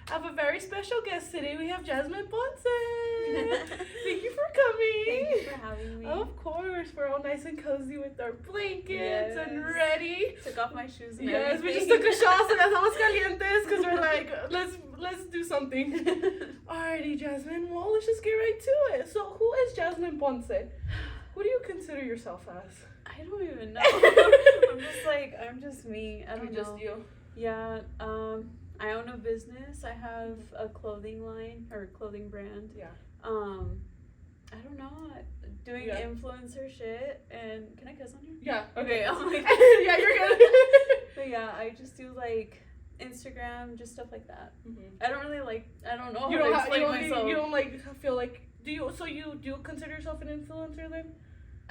I have a very special guest today. We have Jasmine Ponce. Thank you for coming. Thank you for having me. Of course, we're all nice and cozy with our blankets and ready. Took off my shoes and yes, everything. we just took a shot, so estamos calientes, because we're like, let's do something. Alrighty, Jasmine. Well, let's just get right to it. So, who is Jasmine Ponce? Who do you consider yourself as? I don't even know. I'm just me. I don't know. Just you. Yeah. I own a business. I have a clothing line or clothing brand. Yeah. I don't know. Doing influencer shit. And can I cuss on here? Yeah. Okay. I'm like, yeah, you're good. But yeah, I just do like Instagram, just stuff like that. Mm-hmm. I don't really like. I don't know You how don't to have, explain myself. you don't like feel like. Do you? So you do consider yourself an influencer then?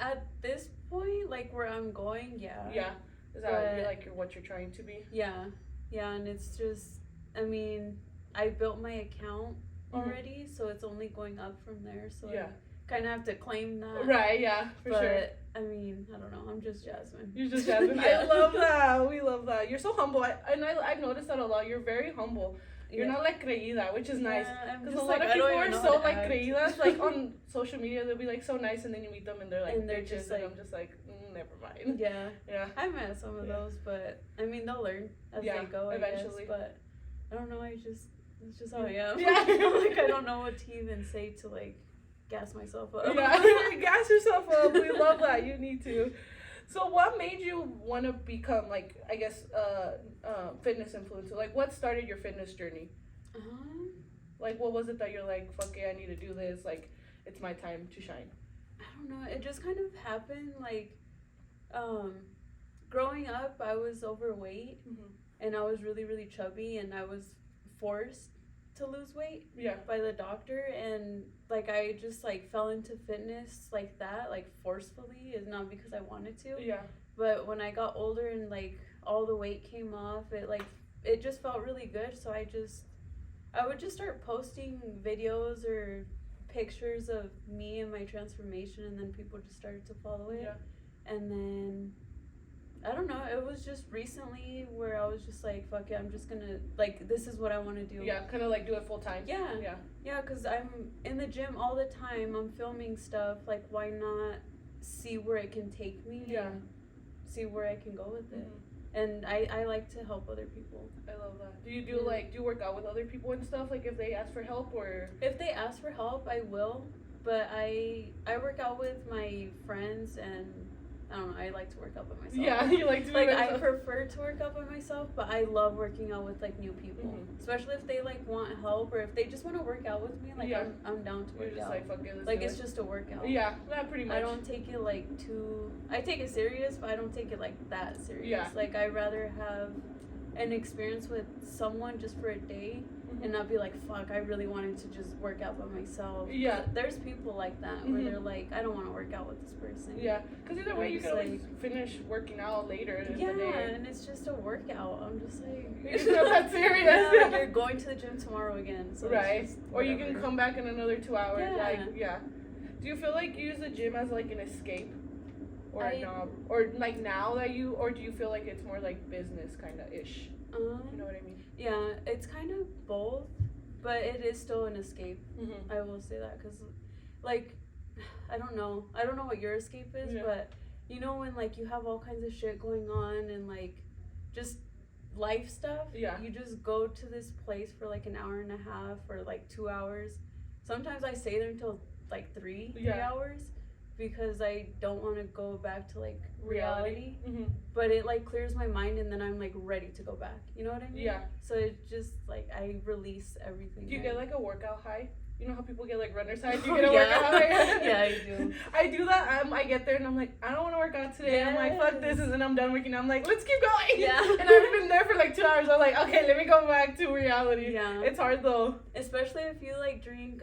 At this point, like where I'm going, yeah. Yeah. Is that what you're trying to be? Yeah. Yeah, and it's just, I mean, I built my account already, so it's only going up from there. So I kind of have to claim that. Right, yeah, for sure. But, I mean, I don't know. I'm just Jasmine. You're just Jasmine. I love that. We love that. You're so humble. I've noticed that a lot. You're very humble. You're not like creída, which is nice. Because a lot of people are so like creídas. Like on social media, they'll be like so nice, and then you meet them and they're like bitches, and I'm just like, never mind. Yeah. Yeah. I met some of those, but I mean, they'll learn as they go, eventually. I guess, but I don't know. It's just how I am. Yeah. Like, I don't know what to even say to like gas myself up. Yeah. Gas yourself up. We love that. You need to. So what made you want to become, like, I guess, fitness influencer? Like, what started your fitness journey? Like, what was it that you're like, fuck yeah, I need to do this. Like, it's my time to shine. I don't know. It just kind of happened, like, growing up, I was overweight, and I was really, really chubby, and I was forced to lose weight by the doctor, and like I just like fell into fitness like that, like forcefully, is not because I wanted to. But when I got older and like all the weight came off, it just felt really good. So I would just start posting videos or pictures of me and my transformation, and then people just started to follow it. And then I don't know, it was just recently where I was just like, fuck yeah, I'm just gonna, like, this is what I want to do. Yeah, kind of like do it full time. Yeah, because I'm in the gym all the time, I'm filming stuff, like, why not see where it can take me and see where I can go with it. And I like to help other people. I love that. Do you do you work out with other people and stuff, like if they ask for help? Or if they ask for help, I will, but I work out with my friends, and I don't know, I like to work out by myself. Yeah, you like to like I prefer to work out by myself, but I love working out with like new people, especially if they like want help, or if they just want to work out with me. Like I'm down to work out. Like, fuck it, like it's just a workout. Yeah, not pretty much. I don't take it like I take it serious, but I don't take it like that serious. Yeah. Like I rather have an experience with someone just for a day. And not be like, fuck, I really wanted to just work out by myself. Yeah. There's people like that where they're like, I don't want to work out with this person. Yeah. Because either way, you can always finish working out later in the day. And it's just a workout. I'm just like... It's not that serious. Yeah, you're going to the gym tomorrow again. So right. Or you can come back in another 2 hours. Yeah. Do you feel like you use the gym as like an escape? Or no? Or like now that or do you feel like it's more like business kind of ish? You know what I mean? Yeah, it's kind of both, but it is still an escape. I will say that, because like I don't know what your escape is, but you know when like you have all kinds of shit going on and like just life stuff, you just go to this place for like an hour and a half or like 2 hours. Sometimes I stay there until like 3 hours, because I don't want to go back to like reality. But it like clears my mind, and then I'm like ready to go back. You know what I mean? Yeah. So it just like I release everything. Do you get like a workout high? You know how people get like runner's high? Do you get a workout high? Yeah, I do. I do that. I get there and I'm like, I don't want to work out today. I'm like, fuck this, and then I'm done working out. I'm like, let's keep going. Yeah. And I've been there for like 2 hours. I'm like, okay, let me go back to reality. Yeah. It's hard though. Especially if you like drink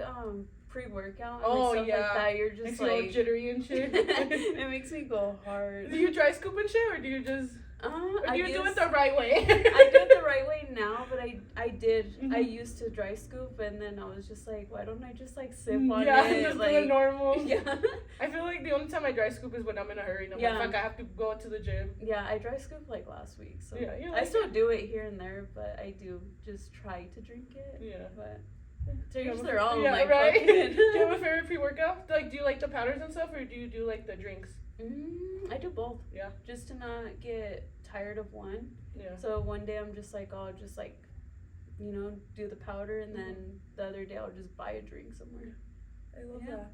pre-workout and stuff like that, you're just makes you all jittery and shit. It makes me go hard. Do you dry scoop and shit, or do you just Or do you do it the right way? I do it the right way now, but I did. I used to dry scoop, and then I was just like, why don't I just like sip on it? Yeah, just do it normal. Yeah. I feel like the only time I dry scoop is when I'm in a hurry and I'm like, fuck, I have to go to the gym. Yeah, I dry scoop like last week, so yeah, I still do it here and there, but I do just try to drink it. Yeah. But to each their own. Yeah, like, right. Do you have a favorite pre-workout? Like, do you like the powders and stuff, or do you do like the drinks? I do both. Yeah. Just to not get tired of one. Yeah. So one day I'm just like, I'll just like, do the powder, and then the other day I'll just buy a drink somewhere. I love that.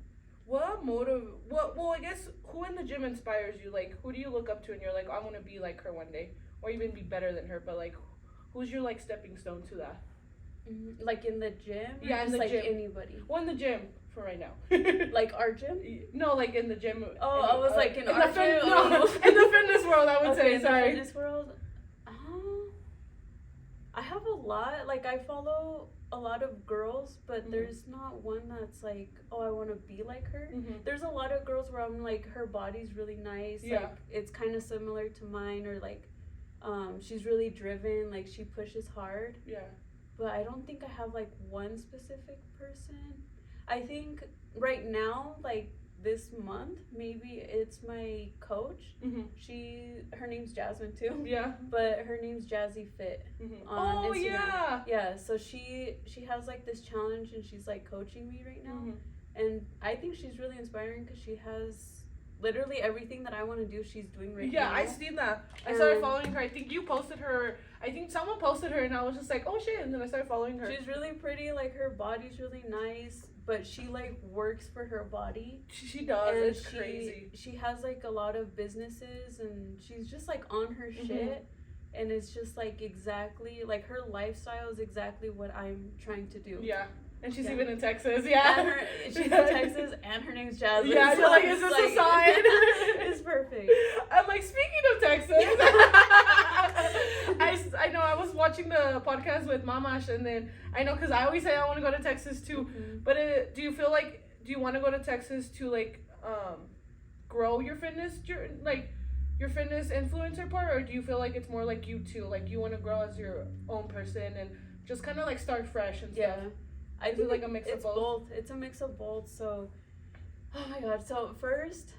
Well, I guess who in the gym inspires you? Like, who do you look up to and you're like, I want to be like her one day, or even be better than her? But like, who's your like stepping stone to that? Like in the gym? Yeah, in the like gym. Anybody. Well, in the gym for right now. Like our gym? No, like in the gym. Oh, I was like in our gym. No, in the fitness world, I would say. Sorry. In the fitness world, I have a lot. Like I follow a lot of girls, but there's not one that's like, oh, I want to be like her. There's a lot of girls where I'm like, her body's really nice. Yeah. Like it's kind of similar to mine, or like, she's really driven. Like she pushes hard. Yeah. But I don't think I have like one specific person. I think right now, like this month, maybe it's my coach. Her name's Jasmine too. Yeah. But her name's Jazzy Fit on Instagram. Yeah. Yeah. So she has like this challenge, and she's like coaching me right now, and I think she's really inspiring because she has literally everything that I want to do. She's doing right now. Yeah, I seen that. I started following her. I think you posted her. I think someone posted her, and I was just like, oh shit, and then I started following her. She's really pretty. Like her body's really nice, but she like works for her body. She does. And it's crazy. She has like a lot of businesses, and she's just like on her shit, and it's just like exactly like her lifestyle is exactly what I'm trying to do. Yeah. And she's even in Texas, yeah. She's in Texas, and her name's Jasmine. Yeah, so you're like, is this a sign? It's perfect. I'm like, speaking of Texas, I know I was watching the podcast with Mamash, and then I know, because I always say I want to go to Texas too, but do you feel like, do you want to go to Texas to like grow your fitness, like your fitness influencer part, or do you feel like it's more like you too, like you want to grow as your own person and just kind of like start fresh and stuff? Yeah. I do like a mix of both. It's a mix of both. So, oh my god. So first,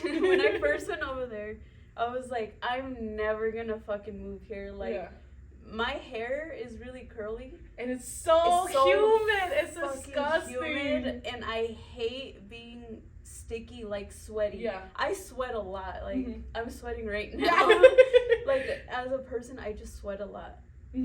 when I first went over there, I was like, I'm never gonna fucking move here. Like, my hair is really curly. And it's so humid. It's disgusting. Humid, and I hate being sticky, like sweaty. Yeah. I sweat a lot. Like, I'm sweating right now. Yeah. Like, as a person, I just sweat a lot.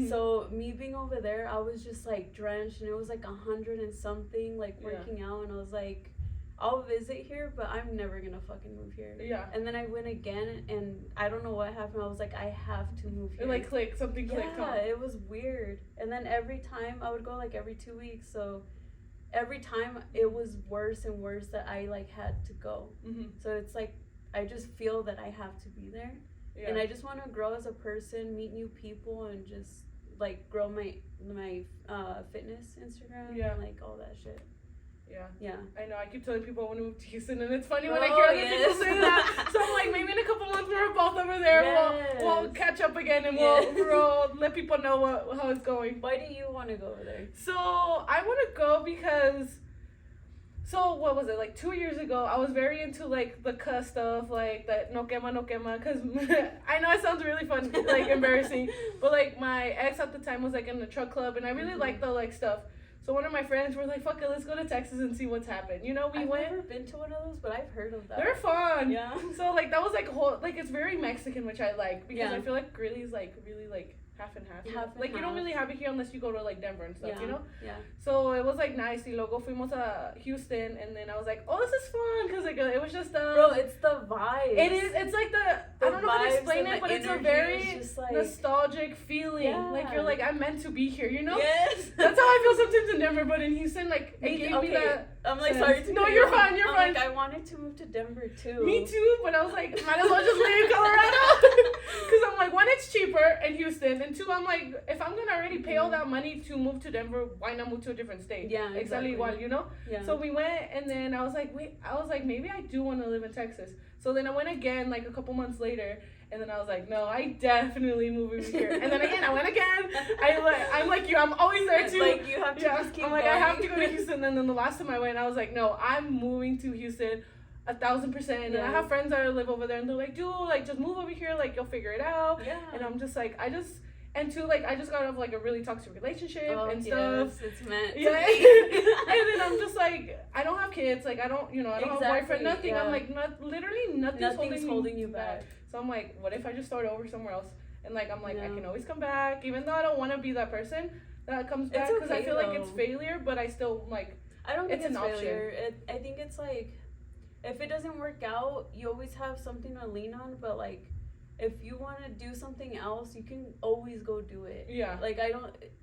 So me being over there, I was just like drenched, and it was like 100 and something, like working out, and I was like, I'll visit here, but I'm never gonna fucking move here. Yeah. And then I went again, and I don't know what happened. I was like, I have to move here. It like clicked, something clicked. Yeah, it was weird. And then every time I would go like every 2 weeks, so every time it was worse and worse that I like had to go. So it's like I just feel that I have to be there. Yeah. And I just want to grow as a person, meet new people, and just like grow my fitness Instagram and like all that shit. Yeah. I know. I keep telling people I want to move to Houston, and it's funny when I hear other people say that. So I'm like, maybe in a couple months we're both over there. We'll catch up again, and we'll let people know how it's going. Why do you want to go over there? So I want to go because. So what was it, like 2 years ago, I was very into like the cuss stuff, like that no quema, because I know it sounds really fun, like embarrassing, but like my ex at the time was like in the truck club, and I really liked the like stuff. So one of my friends were like, fuck it, let's go to Texas and see what's happened. You know, I've never been to one of those, but I've heard of that. They're fun. Yeah. So like that was like whole, like it's very Mexican, which I like, because I feel like Greeley's like really like half and half. Like you don't really have it here unless you go to like Denver and stuff, you know? Yeah. So it was like nice. Y luego fuimos to Houston, and then I was like, oh, this is fun, because like it was just bro, it's the vibe. It is. It's like the I don't know how to explain it, but it's a very like, nostalgic feeling. Yeah. Like you're like, I'm meant to be here, you know? Yes. That's how I feel sometimes in Denver, but in Houston, like it gave me that. I'm like, sorry to No, you're fine. You're fine. Like, I wanted to move to Denver too. Me too, but I was like, might as well just live in Colorado. Because I'm like, one, it's cheaper in Houston, and two, I'm like, if I'm gonna already pay all that money to move to Denver, why not move to a different state? Yeah, exactly. Igual, you know? Yeah. So we went, and then I was like, maybe I do want to live in Texas. So then I went again, like a couple months later, And then I was like, no, I definitely move over here. And then again, I went again. I'm like you. I'm always there too. Like you have to just keep I'm like, going. I have to go to Houston. And then the last time I went, I was like, no, I'm moving to Houston 1,000%. And I have friends that live over there, and they're like, dude, like, just move over here. Like, you'll figure it out. Yeah. And I'm just like, and two, like, I just got out of, like, a really toxic relationship and stuff. Yes, it's meant to be. And then I'm just like, I don't have kids. Like, I don't have a boyfriend, nothing. Yeah. I'm like, literally nothing's holding you back. So I'm like, what if I just start over somewhere else? And, like, I'm like, I can always come back. Even though I don't want to be that person that comes back. Because I feel like it's failure, but I still, like, I don't think it's an failure. I think it's, like, if it doesn't work out, you always have something to lean on. But, like, if you want to do something else, you can always go do it. Yeah. Like,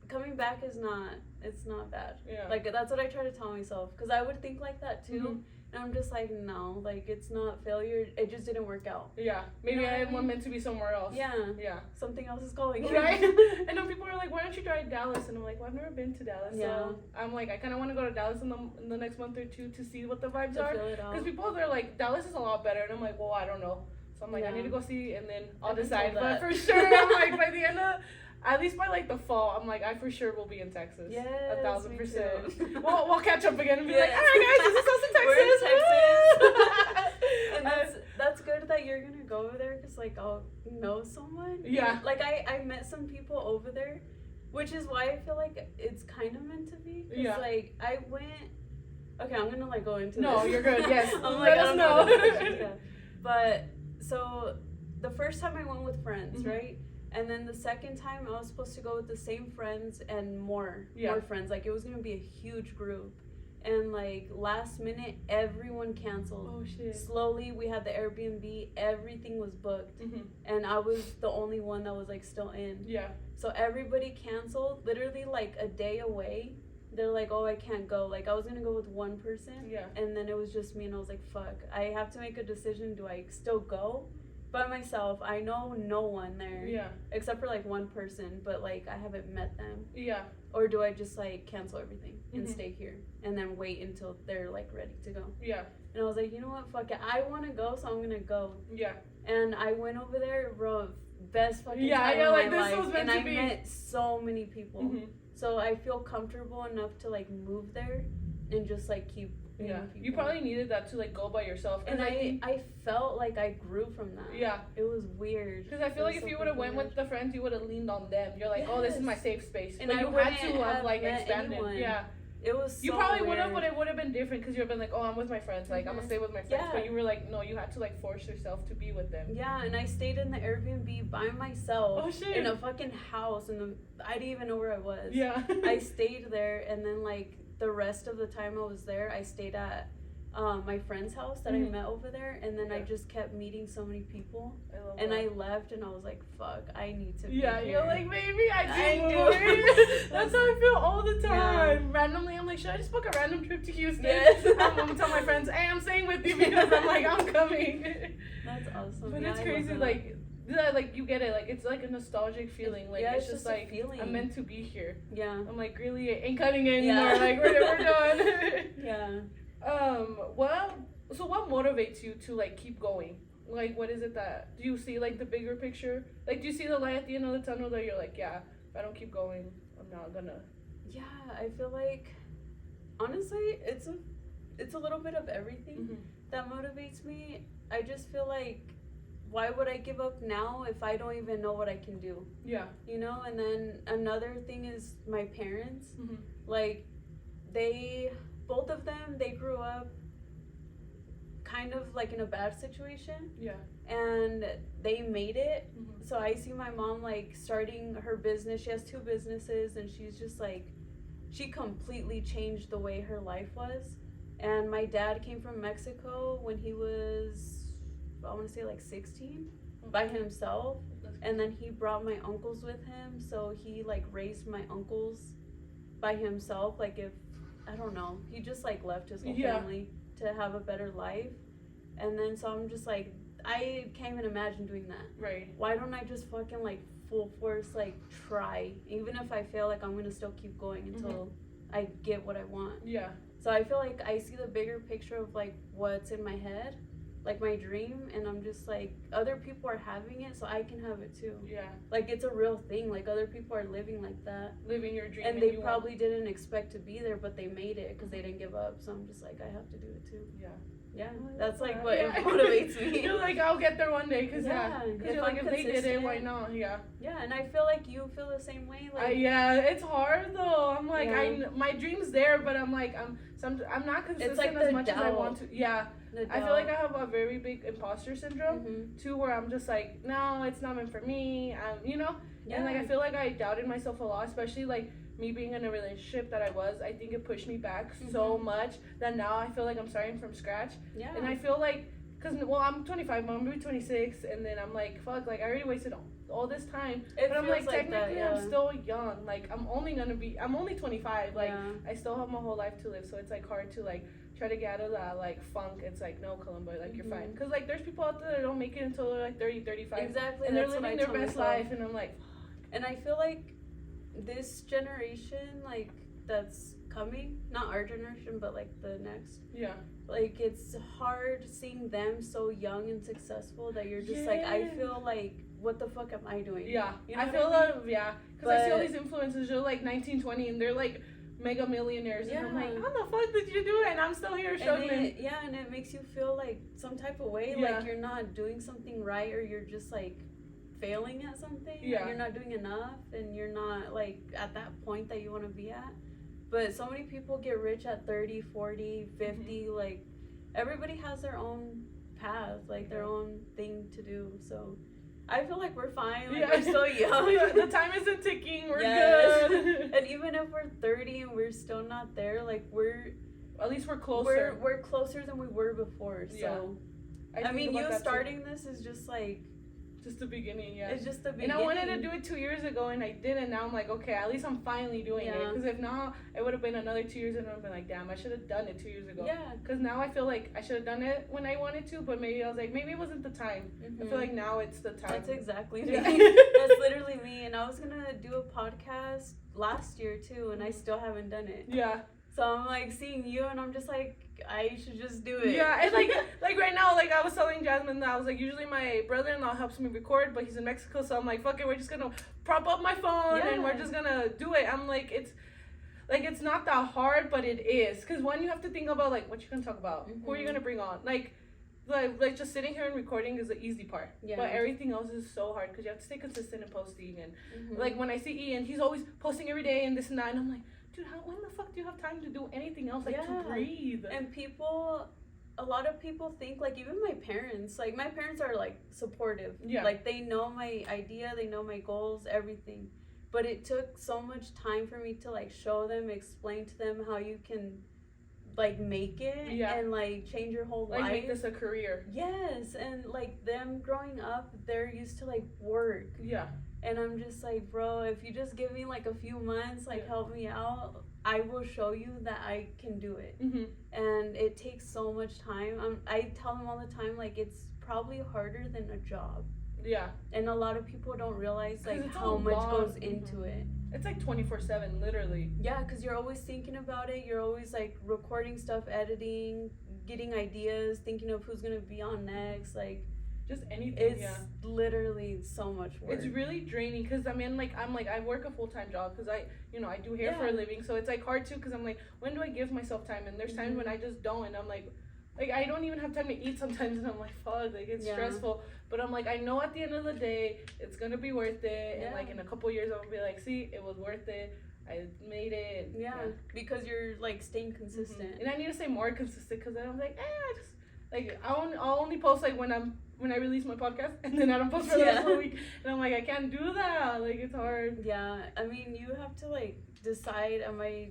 coming back it's not bad. Yeah. Like, that's what I try to tell myself. Because I would think like that, too. Mm-hmm. And I'm just like, no, like, it's not failure. It just didn't work out. Yeah. Maybe I am meant to be somewhere else. Yeah. Yeah. Something else is calling you. Right? And then people are like, why don't you try Dallas? And I'm like, well, I've never been to Dallas. Yeah. So I'm like, I kind of want to go to Dallas in the next month or two to see what the vibes are. Because people, they're like, Dallas is a lot better. And I'm like, well, I don't know. So I'm like, I need to go see, and then I'll decide. But for sure, I'm like, by the end of, at least by like the fall, I'm like, I for sure will be in Texas. Yes, 1,000%. We'll catch up again and be like, all right, guys, this is us in Texas. We're in Texas. And that's good that you're gonna go over there, because like I'll know someone. Yeah. Like I met some people over there, which is why I feel like it's kind of meant to be. Yeah. Like I went. Okay, I'm gonna like go into. No, this. You're good. Yes. I'm like, let us know. Yeah. But. So, the first time I went with friends, mm-hmm. right? And then the second time I was supposed to go with the same friends and more friends. Like, it was going to be a huge group. And, like, last minute, everyone canceled. Oh, shit. Slowly, we had the Airbnb. Everything was booked. Mm-hmm. And I was the only one that was, like, still in. Yeah. So, everybody canceled. Literally, like, a day away. They're like, oh, I can't go. Like, I was going to go with one person. Yeah. And then it was just me, and I was like, fuck. I have to make a decision. Do I still go by myself? I know no one there. Yeah. Except for, like, one person. But, like, I haven't met them. Yeah. Or do I just, like, cancel everything and mm-hmm. stay here? And then wait until they're, like, ready to go. Yeah. And I was like, you know what? Fuck it. I want to go, so I'm going to go. Yeah. And I went over there, bro. Best fucking time of my life. And I met so many people. Mm-hmm. So I feel comfortable enough to like move there and just like keep people. You probably needed that to like go by yourself. And I felt like I grew from that. Yeah. It was weird. Because I feel like if you would have went with the friends, you would have leaned on them. You're like, oh, this is my safe space. And you had to have like expanded. Anyone. Yeah. It was so you probably would have, but it would have been different because you would have been like, oh, I'm with my friends. Like, mm-hmm. I'm going to stay with my friends. Yeah. But you were like, no, you had to, like, force yourself to be with them. Yeah, and I stayed in the Airbnb by myself. Oh, shit. In a fucking house. I didn't even know where I was. Yeah. I stayed there, and then, like, the rest of the time I was there, I stayed at my friend's house that mm-hmm. I met over there, and then I just kept meeting so many people. I left, and I was like, fuck, I need to be here. You're like, maybe I do. That's how I feel all the time. Yeah. Randomly, I'm like, should I just book a random trip to Houston? Yes. I'm gonna tell my friends, hey, I'm staying with you because I'm like, I'm coming. That's awesome. But it's crazy, like you get it, like it's like a nostalgic feeling, like it's just like feeling. I'm meant to be here. Yeah. I'm like, really, it ain't cutting it anymore. Yeah. Like we're done. Yeah. What motivates you to like keep going? Like, what is it that do you see like the bigger picture? Like, do you see the light at the end of the tunnel that you're like, yeah, if I don't keep going, I'm not gonna. Yeah, I feel like honestly, it's a little bit of everything mm-hmm. that motivates me. I just feel like, why would I give up now if I don't even know what I can do? Yeah. You know, and then another thing is my parents. Mm-hmm. Like, both of them, they grew up kind of like in a bad situation. Yeah. And they made it. Mm-hmm. So I see my mom like starting her business. She has 2 businesses, and she's just like, she completely changed the way her life was. And my dad came from Mexico when he was, I want to say like 16 by himself. And then he brought my uncles with him. So he like raised my uncles by himself. Like, if, I don't know, he just like left his whole family to have a better life. And then so I'm just like, I can't even imagine doing that. Right. Why don't I just fucking like full force like try, even if I fail, like I'm gonna still keep going until mm-hmm. I get what I want. Yeah. So I feel like I see the bigger picture of like what's in my head, like my dream, and I'm just like, other people are having it, so I can have it too. Yeah. Like, it's a real thing. Like, other people are living like that. Living your dream. And they probably didn't expect to be there, but they made it because they didn't give up. So I'm just like, I have to do it too. Yeah. Yeah, that's like what motivates me. You're like, I'll get there one day, because you're like, if they did it, why not? Yeah. Yeah, and I feel like you feel the same way. Like, yeah, it's hard though. I'm like, my dream's there, but I'm like, I'm not consistent like as much as I want to. Yeah. I feel like I have a very big imposter syndrome too, where I'm just like, no, it's not meant for me. You know. Yeah. And like, I feel like I doubted myself a lot, especially like me being in a relationship that I was. I think it pushed me back so much that now I feel like I'm starting from scratch. Yeah. And I feel like, I'm 25, I'm gonna be 26, and then I'm like, fuck, like I already wasted all this time. But I'm like, technically I'm still young. Like I'm only 25. Like I still have my whole life to live, so it's like hard to like try to get out of that like funk. It's like, no, Columbo, like you're fine. Because like there's people out there that don't make it until they're like 30, 35. Exactly. And they're living their best life, and I'm like, and I feel like this generation, like, that's coming, not our generation, but like the next. Yeah. Like, it's hard seeing them so young and successful that you're just like, I feel like, what the fuck am I doing? Yeah. You know I feel because I see all these influencers, they're like 19, 20, and they're like mega millionaires, and I'm like, how the fuck did you do it? And I'm still here struggling. And it makes you feel like some type of way, like you're not doing something right, or you're just like failing at something. You're not doing enough, and you're not like at that point that you want to be at. But so many people get rich at 30, 40, 50. Like, everybody has their own path, like their own thing to do. So I feel like we're fine. Like, we're still young. The time isn't ticking. We're good. And even if we're 30 and we're still not there, like, at least we're closer. We're closer than we were before. So I mean, you starting this is just like, just the beginning. It's just the beginning. And I wanted to do it 2 years ago, and I didn't. Now I'm like, okay, at least I'm finally doing it. Because if not, it would have been another 2 years, and I've been like, damn, I should have done it 2 years ago. Yeah. Because now I feel like I should have done it when I wanted to, but maybe I was like, maybe it wasn't the time. I feel like now it's the time. That's exactly me. That's literally me. And I was gonna do a podcast last year too, and I still haven't done it. Yeah. So I'm like seeing you, and I'm just like, I should just do it. Yeah, and like right now, like I was telling Jasmine that I was like, usually my brother-in-law helps me record, but he's in Mexico, so I'm like, fuck it, we're just gonna prop up my phone and we're just gonna do it. I'm like, it's not that hard, but it is, because one, you have to think about like what you're gonna talk about, who are you gonna bring on, like just sitting here and recording is the easy part, but everything else is so hard because you have to stay consistent in posting, and like when I see Ian, he's always posting every day and this and that, and I'm like, dude, when the fuck do you have time to do anything else, like to breathe? And a lot of people think, like, even my parents are like supportive. Yeah. Like, they know my idea, they know my goals, everything. But it took so much time for me to like show them, explain to them how you can like make it and like change your whole life. Like make this a career. Yes, and like them growing up, they're used to like work. Yeah. And I'm just like, bro, if you just give me like a few months, like help me out, I will show you that I can do it. And it takes so much time. I tell them all the time, like, it's probably harder than a job. Yeah. And a lot of people don't realize like how much goes into it. It's like 24/7, literally. Yeah, because you're always thinking about it. You're always like recording stuff, editing, getting ideas, thinking of who's gonna be on next, like. Just anything. It's literally so much work. It's really draining because I work a full-time job because I do hair for a living, so it's like hard too because I'm like, when do I give myself time? And there's times when I just don't, and I'm like I don't even have time to eat sometimes, and I'm like, fuck, like it's stressful. But I'm like, I know at the end of the day it's gonna be worth it, and like in a couple years I'm gonna be like, see, it was worth it. I made it. Yeah, because you're like staying consistent. And I need to stay more consistent because then I'm like, I just like I'll only post like when I release my podcast, and then I don't post for the rest of the week, and I'm like, I can't do that, like it's hard. Yeah, I mean, you have to like decide, am I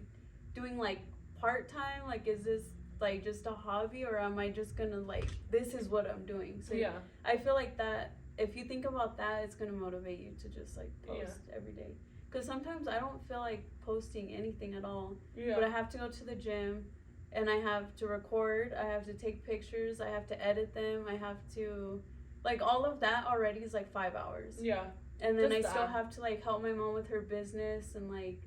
doing like part-time, like is this like just a hobby, or am I just gonna like, this is what I'm doing? So I feel like that if you think about that, it's gonna motivate you to just like post every day, because sometimes I don't feel like posting anything at all, but I have to go to the gym, and I have to record, I have to take pictures, I have to edit them, I have to, like, all of that already is like 5 hours. Yeah. And then I still have to like help my mom with her business and like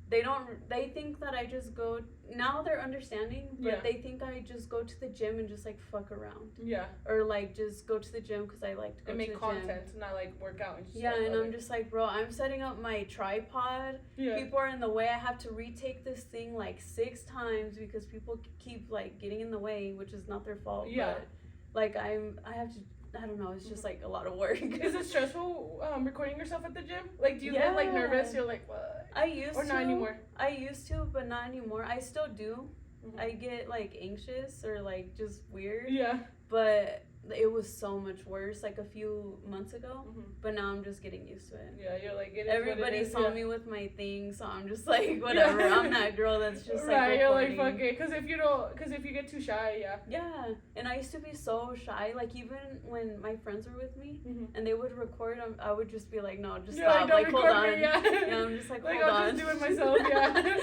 they think that I just go, now they're understanding, but they think I just go to the gym and just like fuck around. Yeah. Or like just go to the gym because I like to go to the gym. And make content, not like work out and just and I'm just like, bro, I'm setting up my tripod. Yeah. People are in the way. I have to retake this thing like 6 times because people keep like getting in the way, which is not their fault. Yeah. But like I have to, I don't know, it's just like a lot of work. Is it stressful recording yourself at the gym? Like, do you get like nervous? You're like, what? I used to. Or not anymore? I used to, but not anymore. I still do. Mm-hmm. I get like anxious or like just weird. Yeah. But it was so much worse like a few months ago. Mm-hmm. But now I'm just getting used to it. Yeah, you're like, everybody saw me with my thing, so I'm just like, whatever. I'm that girl that's just like recording. You're like, fuck it. Because if you get too shy, yeah, and I used to be so shy, like even when my friends were with me and they would record, I would just be like, no, just stop, like hold on. Me, yeah. I'm just like, hold on. I'll just do it myself. Yeah.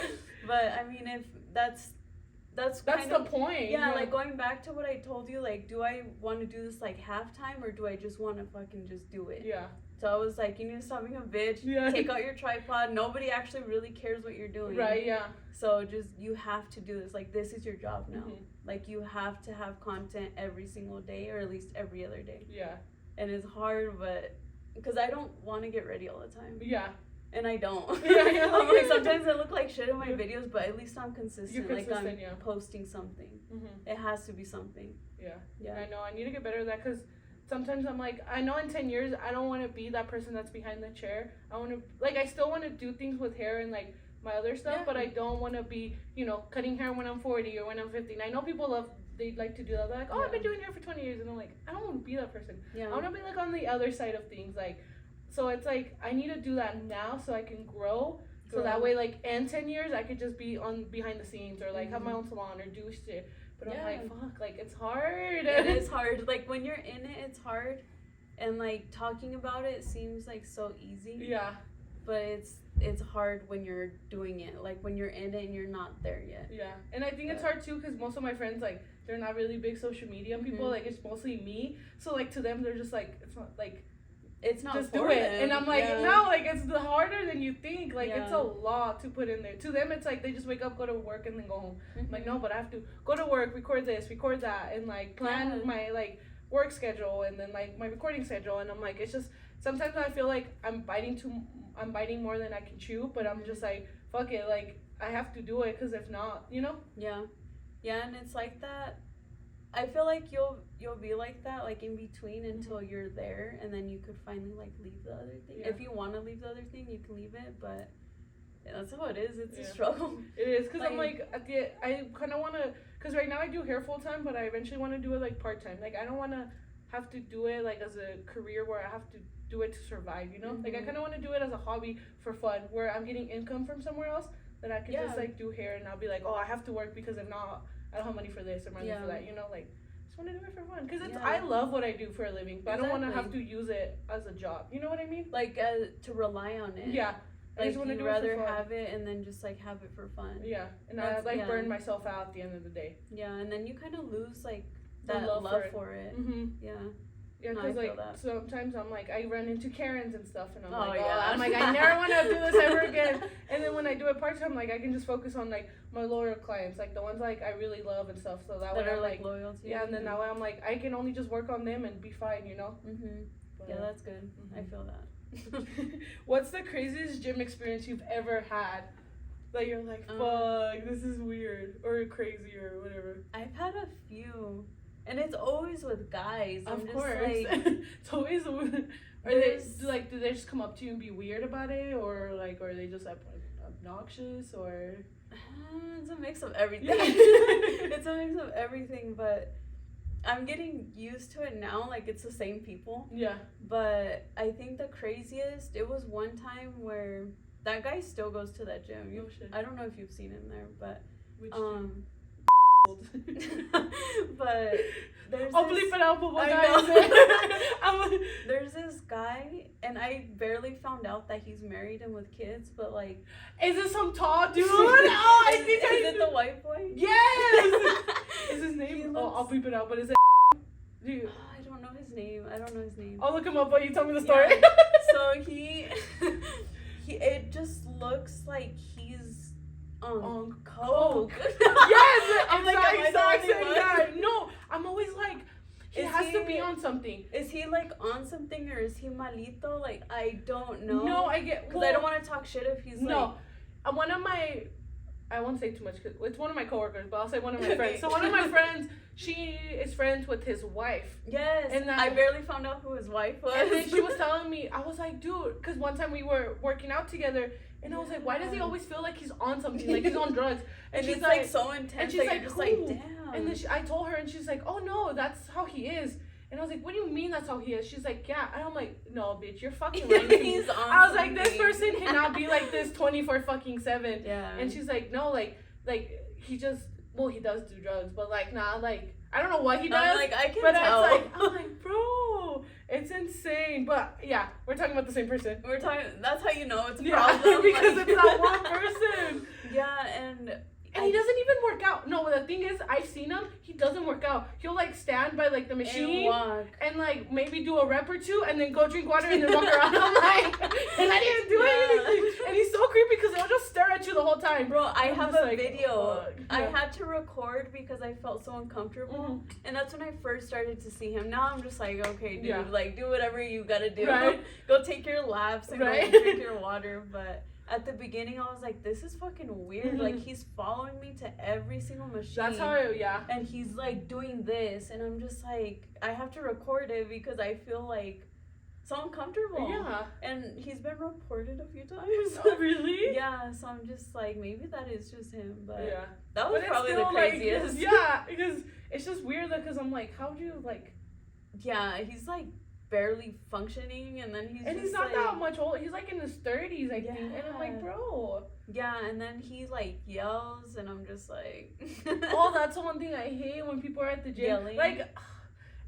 But I mean, if that's the point. Yeah, like going back to what I told you, like, do I want to do this like half-time or do I just want to fucking just do it? Yeah. So I was like, you need to stop being a bitch. Yeah. Take out your tripod. Nobody actually really cares what you're doing. Right, yeah. So just, you have to do this. Like, this is your job now. Mm-hmm. Like, you have to have content every single day or at least every other day. Yeah. And it's hard, but, because I don't want to get ready all the time. Yeah. And I don't. Yeah, I'm like, sometimes I look like shit in my videos, but at least I'm consistent. You're consistent, like I'm posting something. Mm-hmm. It has to be something. Yeah. Yeah. I know. I need to get better at that because sometimes I'm like, I know in 10 years I don't want to be that person that's behind the chair. I want to, like, I still want to do things with hair and like my other stuff, but I don't want to be, cutting hair when I'm 40 or when I'm 50. And I know people they'd like to do that. They're like, I've been doing hair for 20 years. And I'm like, I don't want to be that person. Yeah. I want to be like on the other side of things, like. So it's like, I need to do that now so I can grow. So that way, like, in 10 years, I could just be on behind the scenes or, like, have my own salon or do shit. But I'm like, fuck, like, it's hard. It is hard. Like, when you're in it, it's hard. And, like, talking about it seems, like, so easy. Yeah. But it's hard when you're doing it. Like, when you're in it and you're not there yet. Yeah. And I think it's hard, too, because most of my friends, like, they're not really big social media people. Mm-hmm. Like, it's mostly me. So, like, to them, they're just, like, it's not, like... It's not just do it. Them. And I'm like, no, like, it's harder than you think. Like, it's a lot to put in there. To them, it's like they just wake up, go to work, and then go home. Mm-hmm. I'm like, no, but I have to go to work, record this, record that, and, like, plan my, like, work schedule and then, like, my recording schedule. And I'm like, it's just, sometimes I feel like I'm biting more than I can chew, but I'm just like, fuck it, like, I have to do it, because if not, Yeah. Yeah, and it's like that. I feel like you'll be like that, like, in between until you're there, and then you could finally, like, leave the other thing. Yeah. If you want to leave the other thing, you can leave it, but that's how it is. It's a struggle. It is, because I'm like, I kind of want to, because right now I do hair full-time, but I eventually want to do it, like, part-time. Like, I don't want to have to do it, like, as a career where I have to do it to survive, Mm-hmm. Like, I kind of want to do it as a hobby for fun, where I'm getting income from somewhere else, that I can just, like, do hair, and I'll be like, oh, I have to work, because if not, I don't have money for this or money for that, like, just want to do it for fun. Because I love what I do for a living, but I don't want to have to use it as a job. You know what I mean? Like, to rely on it. Yeah. Like, you'd rather have it and then just, like, have it for fun. Yeah. And I, like, burn myself out at the end of the day. Yeah, and then you kind of lose, like, that love for it. Mm-hmm. Yeah. Yeah, because, like, sometimes I'm like, I run into Karens and stuff, and I'm I'm like, I never want to do this ever again. And then when I do it part-time, like, I can just focus on, like, my loyal clients, like, the ones, like, I really love and stuff, so that way I'm, like, loyal to you. Yeah, and then that way I'm, like, I can only just work on them and be fine, Mm-hmm. But, yeah, that's good. Mm-hmm. I feel that. What's the craziest gym experience you've ever had? That you're like, fuck, this is weird, or crazy, or whatever. I've had a few. And it's always with guys. Of course. Like, it's always. Do they just come up to you and be weird about it, or like, or are they just like obnoxious, or? It's a mix of everything. Yeah. It's a mix of everything, but I'm getting used to it now. Like, it's the same people. Yeah. But I think the craziest, it was one time where that guy still goes to that gym. I don't know if you've seen him there, but which gym? But there's bleep it out, but what guy is it? There's this guy, and I barely found out that he's married and with kids, but like, is this some tall dude? Oh, I think is it the white boy? Yes. Is his name? I'll bleep it out, but is it? Dude. I don't know his name. I'll look him up while you tell me the story. Yeah. So he it just looks like he's on coke. Yes, I'm like, am I the only one? Yeah, no, I'm always like, he has to be on something. Is he like on something or is he malito? Like, I don't know. No, I get, because I don't want to talk shit if he's no. One of my, I won't say too much because it's one of my coworkers, but I'll say one of my friends. So one of my friends, she is friends with his wife. Yes, and I barely found out who his wife was. And then she was telling me, I was like, dude, because one time we were working out together, and I was like, why does he always feel like he's on something, like he's on drugs? And she's like so intense, and she's like, just like, damn. And then I told her, and she's like, oh no, that's how he is. And I was like, what do you mean that's how he is? She's like, yeah. And I'm like, no, bitch, you're fucking lying to me. I was like, this person cannot be like this 24/7. Yeah. And she's like, no, like he just, well, he does do drugs, but like, nah, like, I don't know what he does. I'm like, I can tell. I'm like, bro, it's insane. But yeah, we're talking about the same person. That's how you know it's a problem. Because it's not one person. Yeah, and he doesn't even work out. No, the thing is, I've seen him. He doesn't work out. He'll like stand by like the machine and like maybe do a rep or two, and then go drink water and then walk around. I'm like, and I didn't do anything. And he's so creepy because he'll just stare at you the whole time. Bro, I have a video. I had to record because I felt so uncomfortable, and that's when I first started to see him. Now I'm just like, okay, dude, like do whatever you gotta do. Right. Go take your laps and go drink your water, but. At the beginning, I was like, this is fucking weird. Like, he's following me to every single machine. That's how And he's, like, doing this. And I'm just like, I have to record it because I feel, like, so uncomfortable. Yeah. And he's been reported a few times. Oh, really? Yeah, so I'm just like, maybe that is just him. But yeah. That was probably the craziest. Like, yeah, because it's just weird, though, because I'm like, how do you, like... Yeah, he's, like... barely functioning, and then he's not like, that much old. He's like in his 30s, I think. And I'm like, bro. Yeah, and then he like yells, and I'm just like. Oh, that's the one thing I hate when people are at the gym. Yelling. Like,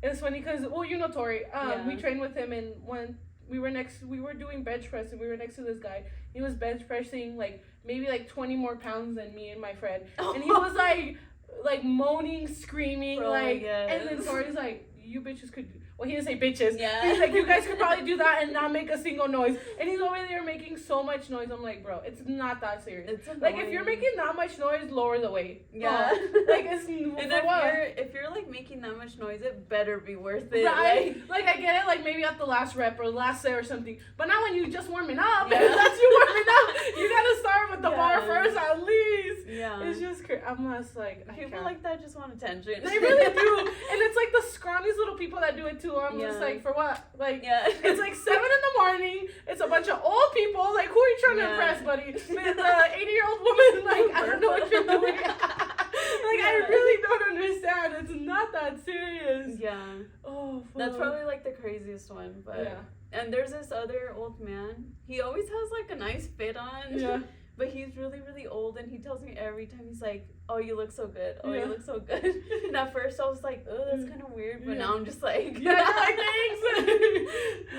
it's funny because you know Tori. We trained with him, and when we were doing bench press, and we were next to this guy. He was bench pressing like maybe like 20 more pounds than me and my friend, and he was like moaning, screaming, bro, like, and then Tori's like, you bitches could. Well, he didn't say bitches. Yeah. He's like, you guys could probably do that and not make a single noise. And he's over there making so much noise. I'm like, bro, it's not that serious. It's annoying. Like, if you're making that much noise, lower the weight. Yeah. Like, it's if you're like making that much noise, it better be worth it. Right? Like, I get it, like, maybe at the last rep or last set or something. But not when you just warming up. Yeah. That's you warming up. You gotta start with the bar first, at least. Yeah. It's just crazy. I'm just like, people like that just want attention. They really do. And it's like the scrawniest little people that do it too. I'm just like, for what? Like, it's like 7 a.m. It's a bunch of old people. Like, who are you trying to impress, buddy? The 80-year-old woman, like, I don't know what you're doing. Like, I really don't understand. It's not that serious. Yeah. Oh, fuck. That's probably like the craziest one, but. Yeah. And there's this other old man. He always has like a nice fit on. Yeah. But he's really, really old, and he tells me every time, he's like, oh, you look so good. Oh, you look so good. And at first I was like, oh, that's kind of weird. But now I'm just like... Yeah, like, thanks.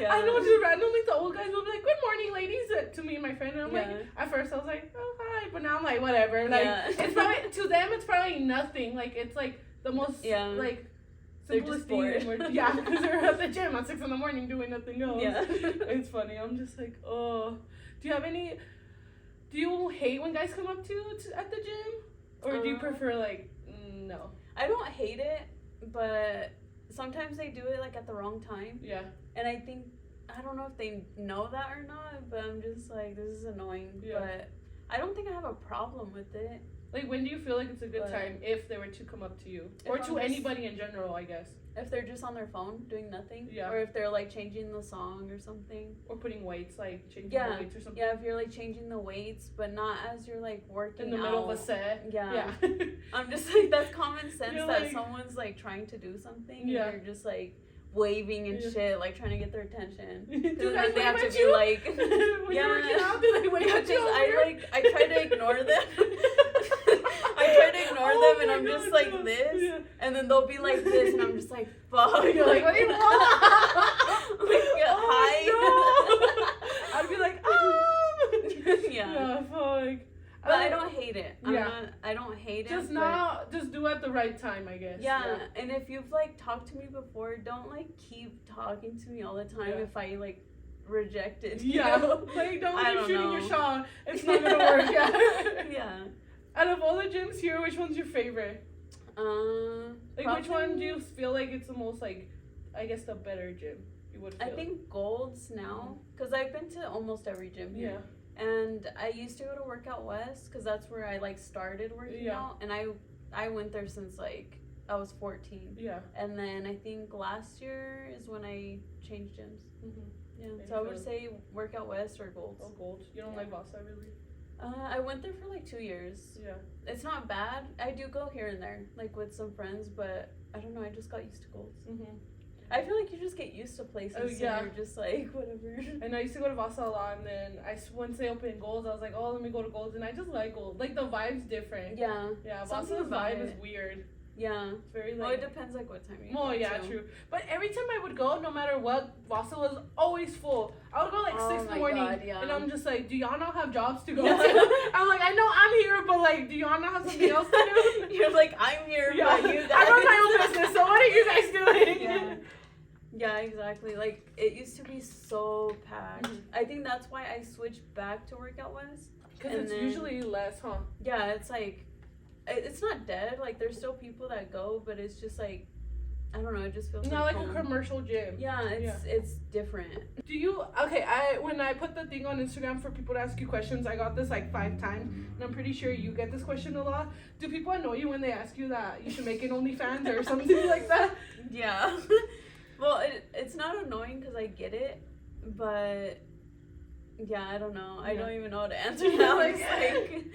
I know, just randomly the old guys will be like, good morning, ladies, to me and my friend. And I'm like, at first I was like, oh, hi. But now I'm like, whatever. Like, it's probably, to them, it's probably nothing. Like, it's like the most, like... They're just bored. Yeah, because they're at the gym at 6 a.m. doing nothing else. Yeah. It's funny. I'm just like, oh. Do you hate when guys come up to you at the gym? Or do you prefer, like, no? I don't hate it, but sometimes they do it, like, at the wrong time. Yeah. And I think, I don't know if they know that or not, but I'm just like, this is annoying. Yeah. But I don't think I have a problem with it. Like, when do you feel like it's a good time if they were to come up to you? Or to anybody in general, I guess. If they're just on their phone doing nothing. Yeah. Or if they're, like, changing the song or something. Or putting weights, like, changing the weights or something. Yeah, if you're, like, changing the weights, but not as you're, like, working in the middle of a set. Yeah. I'm just, like, that's common sense that someone's, like, trying to do something. And you're just, like... waving and shit, like trying to get their attention. Do then they have to be like, when you're working out, do they wave at you? I try to ignore them. I try to ignore them, and I'm just like this, and then they'll be like this, and I'm just like, fuck. You're like, what do you want? Hi. No. I'd be like, yeah, fuck. But I don't hate it. I don't hate it. Just do it at the right time, I guess. Yeah, and if you've, like, talked to me before, don't, like, keep talking to me all the time if I, like, reject it. Yeah, like, don't keep shooting your shot. It's not gonna work. Yeah. Out of all the gyms here, which one's your favorite? Like, which one do you feel like it's the most, like, I guess the better gym you would feel? I think Gold's now, because I've been to almost every gym here. Yeah. And I used to go to Workout West, because that's where I, like, started working out. And I went there since, like, I was 14. Yeah. And then I think last year is when I changed gyms. Mm-hmm. Yeah. So I would say Workout West or Gold's. Oh, Gold. You don't like Vasa, really? I went there for like 2 years. Yeah. It's not bad. I do go here and there, like with some friends, but I don't know. I just got used to Gold's. Mm-hmm. I feel like you just get used to places. Oh, yeah. And you're just like, whatever. And I used to go to Vasa a lot, and then once they opened Gold's, I was like, oh, let me go to Gold's, and I just like Gold. Like, the vibe's different. Yeah. Yeah, Vasa's vibe is weird. Yeah. It's very, like... Well, it depends, like, what time you go. Oh, yeah, true. But every time I would go, no matter what, Vasa was always full. I would go, like, 6 in the morning, and I'm just like, do y'all not have jobs to go to? I'm like, I know I'm here, but, like, do y'all not have something else to do? You're like, I'm here, but you guys... I run my own business, so what are you guys doing? Yeah. Yeah, exactly. Like, it used to be so packed. Mm-hmm. I think that's why I switched back to Workout West. Because it's usually less, huh? Yeah, it's like... It's not dead, like there's still people that go, but it's just like, I don't know, it just feels not like a commercial gym. Yeah, it's different. Do you, when I put the thing on Instagram for people to ask you questions, I got this like 5 times, and I'm pretty sure you get this question a lot. Do people annoy you when they ask you that you should make an OnlyFans or something like that? Yeah. Well, it's not annoying because I get it, but yeah, I don't know. I don't even know how to answer now. It's like...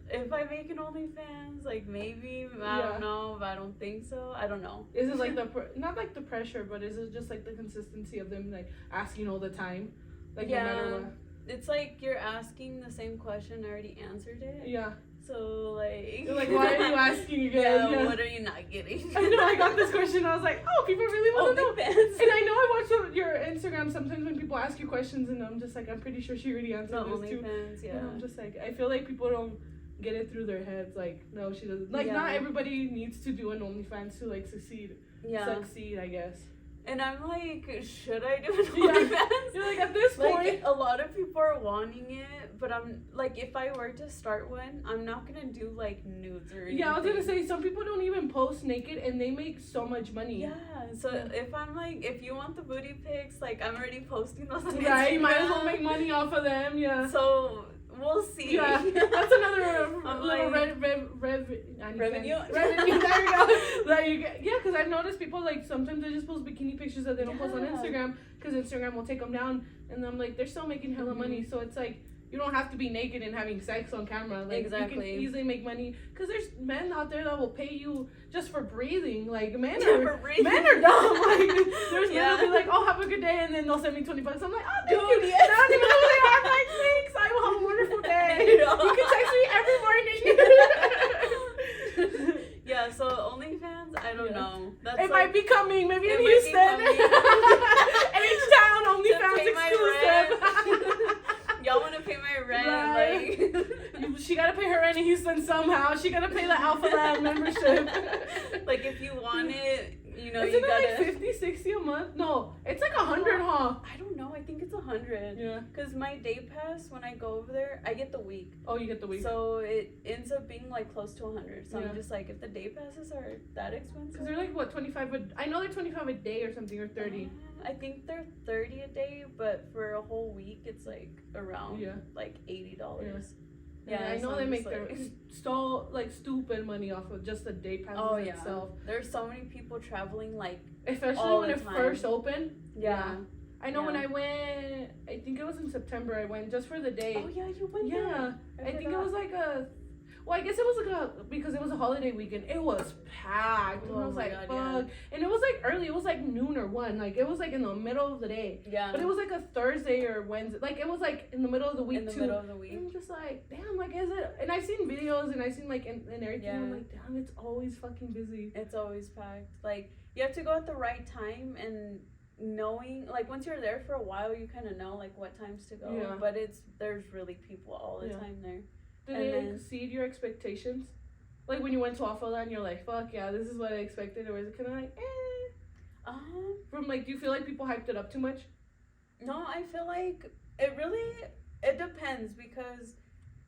If I make an OnlyFans, like maybe, I don't know, but I don't think so. I don't know. Is it like not like the pressure, but is it just like the consistency of them like asking all the time? Like no matter what? It's like you're asking the same question, I already answered it. Yeah. So like... You're like, why are you asking again? Yeah, what are you not getting? I know, I got this question, I was like, oh, people really want to know. And I know I watch your Instagram sometimes when people ask you questions, and I'm just like, I'm pretty sure she already answered this too. OnlyFans, yeah. And I'm just like, I feel like people don't get it through their heads, like, no, she doesn't. Like, not everybody needs to do an OnlyFans to, like, succeed, I guess. And I'm like, should I do an OnlyFans? You're like, at this point. A lot of people are wanting it, but I'm, like, if I were to start one, I'm not gonna do, like, nudes or anything. Yeah, I was gonna say, some people don't even post naked, and they make so much money. Yeah, so if I'm like, if you want the booty pics, like, I'm already posting those on Instagram. Right, you might as well make money off of them, yeah. So... We'll see. Yeah, that's another little revenue. There you go. Yeah, because I've noticed people like sometimes they just post bikini pictures that they don't post on Instagram because Instagram will take them down, and I'm like, they're still making hella money. So it's like you don't have to be naked and having sex on camera. Like, exactly. You can easily make money because there's men out there that will pay you just for breathing. Like men are dumb. Like there's men who'll be like, oh, have a good day, and then they'll send me $20. I'm like, oh, thank you. Yes. I don't even know who they are. I'm like, thanks. I will have a wonderful day. You can text me every morning. Yeah, so OnlyFans, I don't know. That's it might be coming. Maybe in Houston. H-Town OnlyFans exclusive. Y'all want to pay my rent? Right. Like, she gotta pay her rent in Houston somehow. She gotta pay the Alphaland membership. Like if you want it, you know, Isn't you gotta. It like 50, 60 a month? No, it's like 100, huh? I don't know. I think it's 100. Yeah. Cause my day pass, when I go over there, I get the week. Oh, you get the week. So it ends up being like close to 100. So I'm just like, if the day passes are that expensive. Cause they're like what 25? I know they're 25 a day or something, or 30. I think they're 30 a day, but for a whole week it's like around like $80. Yeah, I know they make their stupid money off of just the day passes itself. There's so many people traveling, like, especially when it first opened. Yeah. I know when I went, I think it was in September, I went just for the day. Oh yeah, you went there. Yeah. I think it was like I guess it was because it was a holiday weekend. It was packed. And I was like, fuck. Yeah. And it was like early. It was like noon or 1. Like it was like in the middle of the day. Yeah. But it was like a Thursday or Wednesday. Like it was like in the middle of the week too. In the middle of the week. And I'm just like, damn, like is it? And I've seen videos and I've seen like and everything. Yeah. I'm like, damn, it's always fucking busy. It's always packed. Like you have to go at the right time and knowing, like once you're there for a while, you kind of know like what times to go. Yeah. But there's really people all the time there. Did it exceed your expectations? Like when you went to Alphaland, you're like, fuck yeah, this is what I expected, or was it kind of like, eh? From like, do you feel like people hyped it up too much? No, I feel like it depends because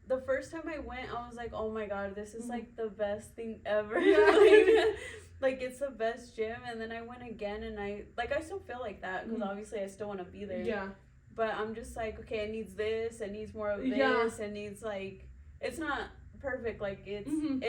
the first time I went, I was like, oh my god, this is like the best thing ever. Like it's the best gym. And then I went again, and I still feel like that because obviously I still want to be there. Yeah. But I'm just like, okay, it needs this, it needs more of this, it needs like, it's not perfect, like it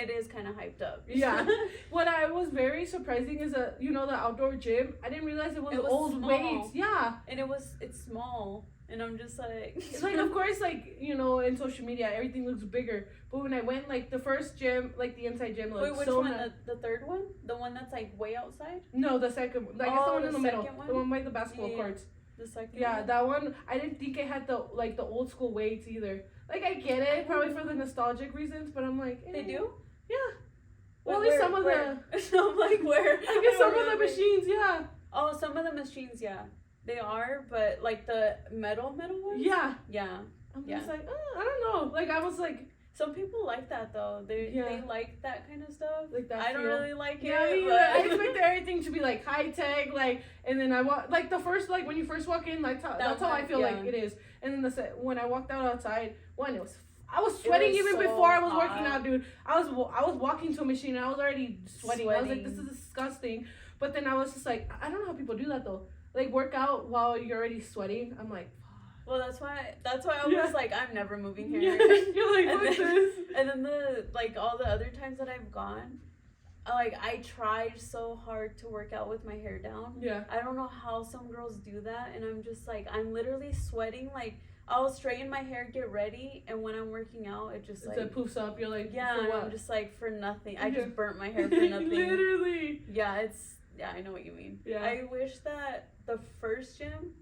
is kind of hyped up. Yeah. What I was very surprising is that, you know, the outdoor gym, I didn't realize it was old small. Weights. Yeah. And it's small. And I'm just like... It's like, of course, like, you know, in social media, everything looks bigger. But when I went, like, the first gym, like, the inside gym looked Wait, which one? The third one? The one that's, like, way outside? No, the second one. I guess the one in the middle. One? The one by the basketball courts. The second one? That one, I didn't think it had the old school weights either. Like, I get it, probably for the nostalgic reasons, but I'm like... They do? Yeah. Well, at least some of the... I'm like, where? I guess some of the machines, yeah. Oh, some of the machines, yeah. They are, but like the metal ones? Yeah. Yeah. I'm just like, I don't know. Like, I was like... Some people like that, though. They like that kind of stuff. Like that I don't really like it. Yeah, I expect everything to be, like, high-tech, like, and then like, the first, like, when you first walk in, like, that's how I feel like it is. And then when I walked out outside, I was sweating even so before I was working out, dude. I was walking to a machine, and I was already sweating. I was like, this is disgusting. But then I was just like, I don't know how people do that, though. Like, work out while you're already sweating. I'm like... Well, that's why I was like, I'm never moving here. Yeah. You're like, what's this? And then all the other times that I've gone, like, I tried so hard to work out with my hair down. Yeah. I don't know how some girls do that, and I'm just like, I'm literally sweating. Like, I'll straighten my hair, get ready, and when I'm working out, it just, like... It poofs up, you're like, yeah, for what? I'm just like, for nothing. I just burnt my hair for nothing. Literally. Yeah, I know what you mean. Yeah. I wish that the first gym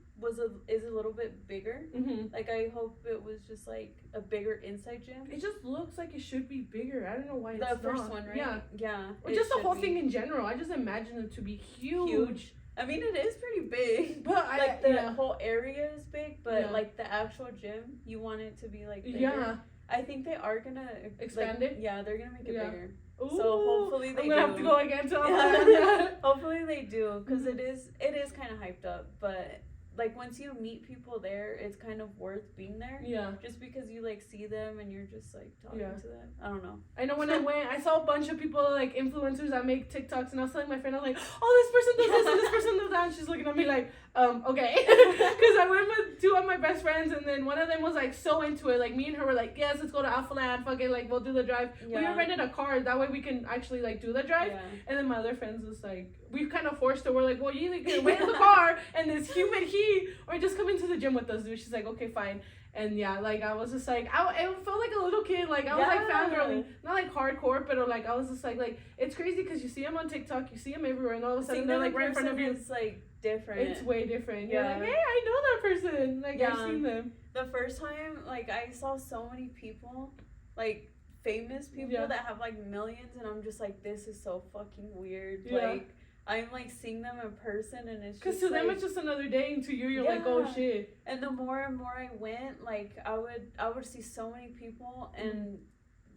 is a little bit bigger. Mm-hmm. Like, I hope it was just like a bigger inside gym. It just looks like it should be bigger. I don't know why it's not. The first one, right? Yeah. Or just the whole thing in general. I just imagine it to be huge. I mean, it is pretty big. But the whole area is big, but like the actual gym, you want it to be like bigger. Yeah. I think they are gonna expand it. Yeah, they're gonna make it bigger. Ooh, so hopefully they do. I'm gonna have to go again to Alphaland. Hopefully they do, because it is kind of hyped up, but like once you meet people there, it's kind of worth being there. Yeah. Just because you like see them and you're just like talking to them. I don't know. I know when I went, I saw a bunch of people, like influencers that make TikToks, and I was telling my friend, I was like, oh, this person does this and this person does that, and she's looking at me like, okay. Because I went with two of my best friends, and then one of them was like so into it. Like me and her were like, yes, let's go to Alphaland, fuck it, like we'll do the drive. Yeah. We even rented a car, that way we can actually like do the drive. Yeah. And then my other friends was like, we kind of forced her. We're like, well, you either can wait in the car and this humid heat, or just come into the gym with us, dude. She's like, okay, fine. And yeah, like I was just like, it felt like a little kid. Like I was like fangirling, not like hardcore, but like I was just like it's crazy because you see them on TikTok, you see them everywhere, and all of a sudden they're like right in front of you. It's like different. It's way different. Yeah. You're like, hey, I know that person. Like I've seen them. The first time, like I saw so many people, like famous people that have like millions, and I'm just like, this is so fucking weird. Yeah. Like I'm like seeing them in person, and it's just because to them it's just another day, and to you you're like, oh shit. And the more and more I went, like I would see so many people, and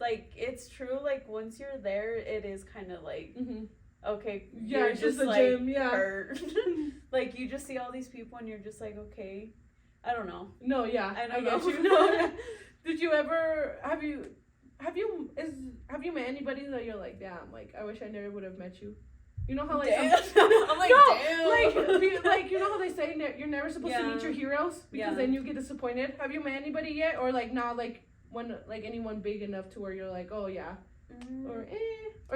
like it's true. Like once you're there, it is kind of like okay, yeah, it's just a like, gym, hurt. Like you just see all these people, and you're just like, okay, I don't know. No, yeah, I get you. No, did you ever have you met anybody that you're like, damn, like I wish I never would have met you? You know how like I'm like, damn. like you know how they say you're never supposed to meet your heroes because then you get disappointed. Have you met anybody yet, or like not like when like anyone big enough to where you're like, oh yeah, or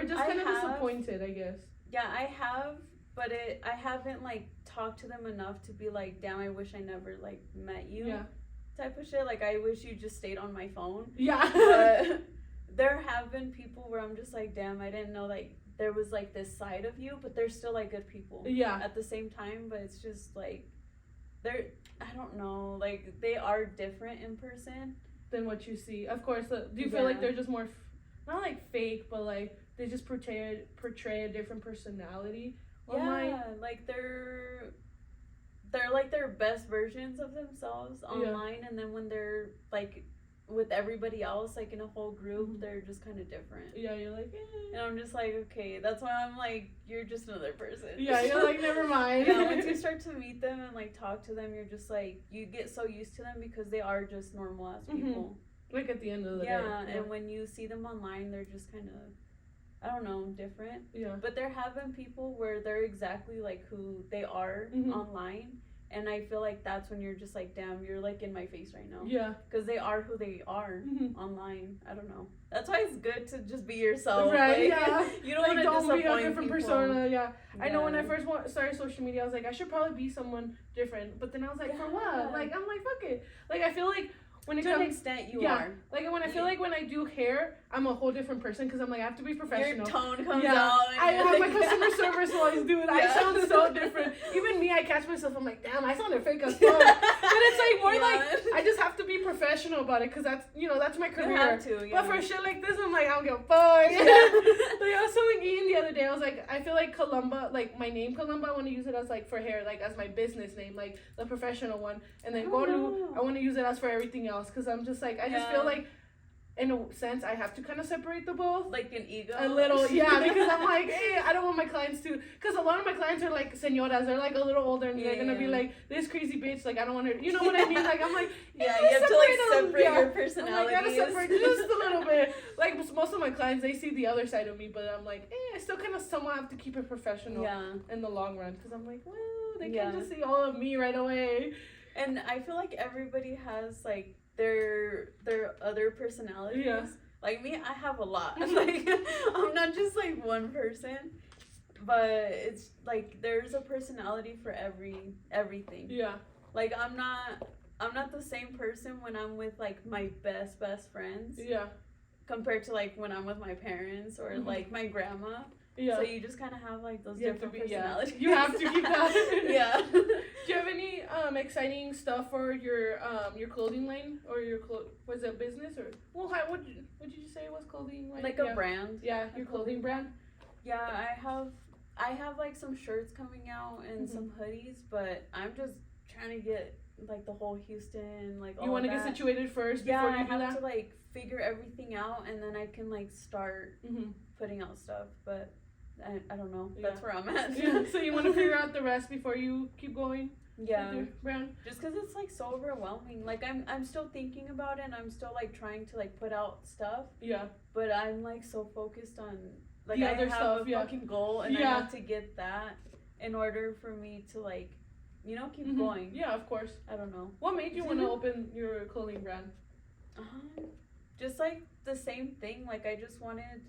just kind of disappointed, I guess. Yeah, I have, but I haven't like talked to them enough to be like, damn, I wish I never like met you. Yeah. Type of shit. Like I wish you just stayed on my phone. Yeah. But there have been people where I'm just like, damn, I didn't know like there was like this side of you, but they're still like good people. Yeah. At the same time, but it's just like I don't know, like they are different in person than what you see. Of course. Do you feel like they're just more not like fake, but like they just portray a different personality online? Yeah, like they're like their best versions of themselves online, and then when they're like with everybody else, like in a whole group, they're just kind of different. Yeah, you're like, and I'm just like, okay, that's why I'm like, you're just another person. Yeah, you're like, never mind. Yeah, once you start to meet them and like talk to them, you're just like, you get so used to them because they are just normal ass people. Like at the end of the day. Yeah, and when you see them online, they're just kind of, I don't know, different. Yeah. But there have been people where they're exactly like who they are online. And I feel like that's when you're just like, damn, you're like in my face right now. Yeah. Because they are who they are online. I don't know. That's why it's good to just be yourself. Right, like, yeah. You don't like, want to disappoint be a different people. persona, yeah. I know when I first started social media, I was like, I should probably be someone different. But then I was like, for what? Like, I'm like, fuck it. Like, I feel like when it to comes, an extent, you are. Like, when I feel like when I do hair, I'm a whole different person because I'm like, I have to be professional. Your tone comes out. I have my customer service voice, dude. I sound so different. Even me, I catch myself. I'm like, damn, I sounded fake as fuck. But it's like more like I just have to be professional about it because that's that's my career. You have to, But for shit like this, I'm like, I don't give a fuck. Like I was telling Ian the other day, I was like, I feel like Columba, like my name Columba, I want to use it as like for hair, like as my business name, like the professional one, and then Colu, I want to use it as for everything else because I'm just like I just feel like. In a sense, I have to kind of separate the both. Like an ego? A little, yeah, because I'm like, hey, I don't want my clients to, because a lot of my clients are like senoras, they're like a little older, and they're going to be like, this crazy bitch, like, I don't want to, you know what I mean? Like, I'm like, you have to, like, separate your personalities. I got to separate just a little bit. Like, most of my clients, they see the other side of me, but I'm like, I still kind of somewhat have to keep it professional in the long run, because I'm like, well, they can't just see all of me right away. And I feel like everybody has, like, their other personalities. Yeah. Like me, I have a lot. Like I'm not just like one person, but it's like there's a personality for everything. Yeah. Like I'm not the same person when I'm with like my best friends. Yeah. Compared to like when I'm with my parents or like my grandma. Yeah. So you just kind of have like those different personalities. Yeah. You have to keep that. Yeah. Do you have any exciting stuff for your clothing line or your was it a business or what did you say it was clothing line? Like a brand. Yeah, your clothing brand. Yeah, I have like some shirts coming out and some hoodies, but I'm just trying to get like the whole Houston like all you want to get situated first before you do that? I have to like figure everything out and then I can like start putting out stuff, but I don't know. That's where I'm at. Yeah. So you want to figure out the rest before you keep going? Yeah. With your brand? Just because it's like so overwhelming. Like I'm still thinking about it and I'm still like trying to like put out stuff. Yeah. But I'm like so focused on like the I other have stuff, a fucking goal and I have to get that in order for me to like, keep going. Yeah, of course. I don't know. What made you want to open your clothing brand? Just like the same thing. Like I just wanted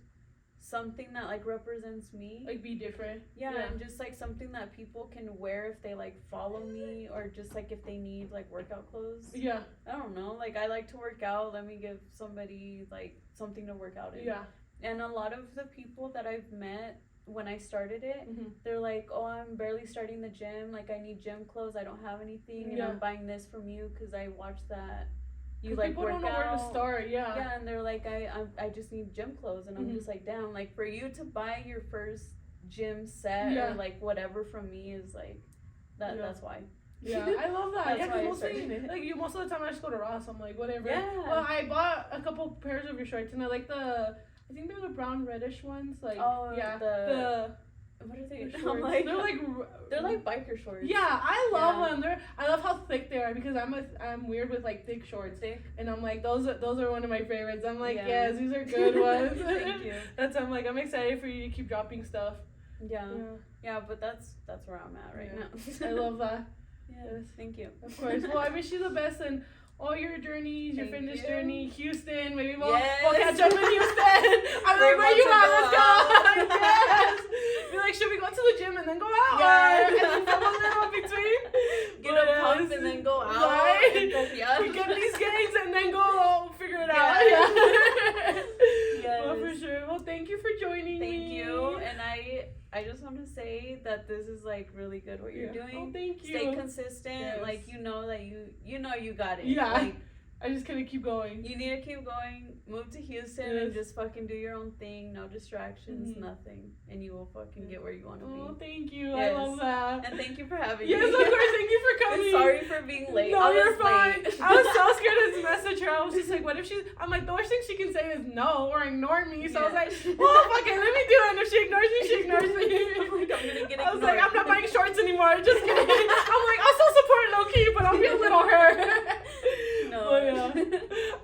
something that like represents me, like be different. Yeah, and just like something that people can wear if they like follow me or just like if they need like workout clothes. Yeah, I don't know, like I like to work out, let me give somebody like something to work out in. Yeah. And a lot of the people that I've met when I started it, they're like, oh, I'm barely starting the gym, like I need gym clothes, I don't have anything, and I'm buying this from you because I watched that you like people work don't know out. where to start. Yeah, and they're like, I just need gym clothes, and I'm just like, damn, like for you to buy your first gym set or like whatever from me is like that's why. Yeah, I love that. Yeah, because most of the time I just go to Ross. I'm like, whatever. Yeah. Well, I bought a couple pairs of your shorts, and I like I think they're the brown reddish ones. Like, the what are they? Shorts. Like, they're like biker shorts. Yeah, I love them. I love how thick they are because I'm weird with like thick shorts. And I'm like those are one of my favorites. I'm like yes, these are good ones. Thank you. I'm excited for you to keep dropping stuff. Yeah, but that's where I'm at right now. I love that. Yes, thank you. Of course. Well, I wish you the best in all your journeys, your fitness journey, Houston. Maybe we'll catch up in Houston. I'm like, where you at? Let's go. Yes. Be like, should we go to the gym and then go out? Yeah. And then come a little in between. Get a pump and then go out. Right? We get these gains and then go figure it out. Yeah. Yes. Well, for sure. Well, thank you for joining me. Thank you. And I just want to say that this is like really good what you're doing. Oh, thank you. Stay consistent. Yes. Like you know you got it. Yeah. Like, I just gotta keep going. You need to keep going. Move to Houston and just fucking do your own thing. No distractions, nothing. And you will fucking get where you want to be. Oh, thank you. Yes. I love that. And thank you for having me. Yes, of course. Thank you for coming. And sorry for being late. No, you're fine. I was so scared to message her. I was just like, what if I'm like, the worst thing she can say is no or ignore me. So I was like, well, fuck it, let me do it. And if she ignores me, she ignores me. I'm like, I'm gonna get ignored. I was like, I'm not buying shorts anymore. Just kidding. I'm like, I'll still support low key, but I'll be a little hurt. No. But, yeah.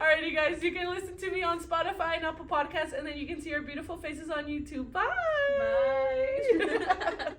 All right. Alrighty, guys. You can listen to me on Spotify and Apple Podcasts, and then you can see our beautiful faces on YouTube. Bye. Bye.